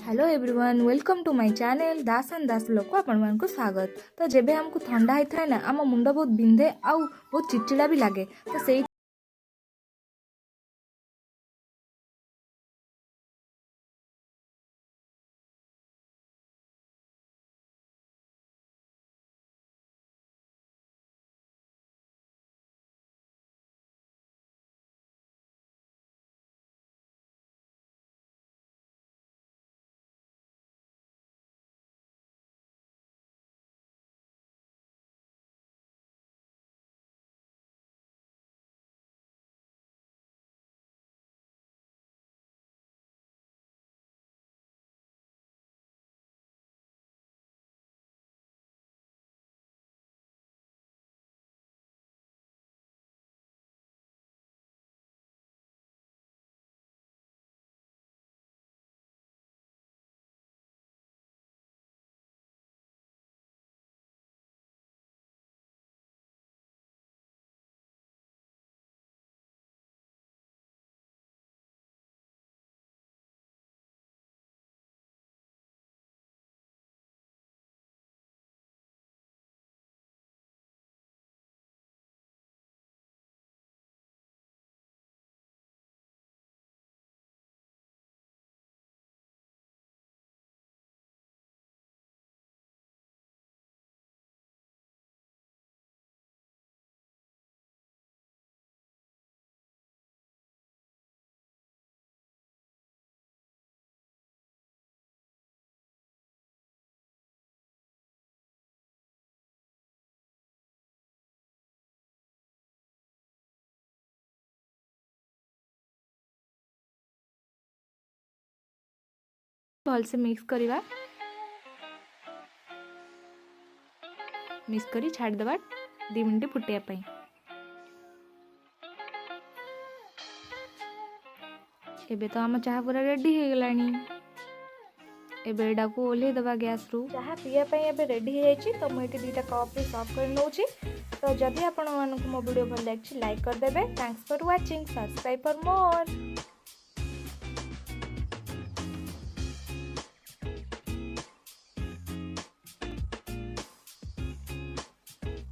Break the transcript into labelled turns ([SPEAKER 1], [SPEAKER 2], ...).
[SPEAKER 1] Hello everyone welcome to my channel Das and Das लोक आपण को स्वागत। तो जेबे हमको ठंडा होता है ना आम मुंड बहुत बिंधे आउ बहुत चिड़चिड़ा भी लगे तो से भल से मिक्स करवा मिक्स करी छाड़ दबा 2 मिनट फुटिया पाई। एबे तो आम चाह पूरा रेडी हो गलानी। एबे एडा को ओल्हे दबा गैस रु चाह पिया पाई एबे रेडी हो जाइछि। तो मैं एटी 2टा कप रे सर्व कर नउछि। तो जदि आपण मानको मो वीडियो भल लागछि लाइक कर देबे। Thanks for watching, subscribe for more.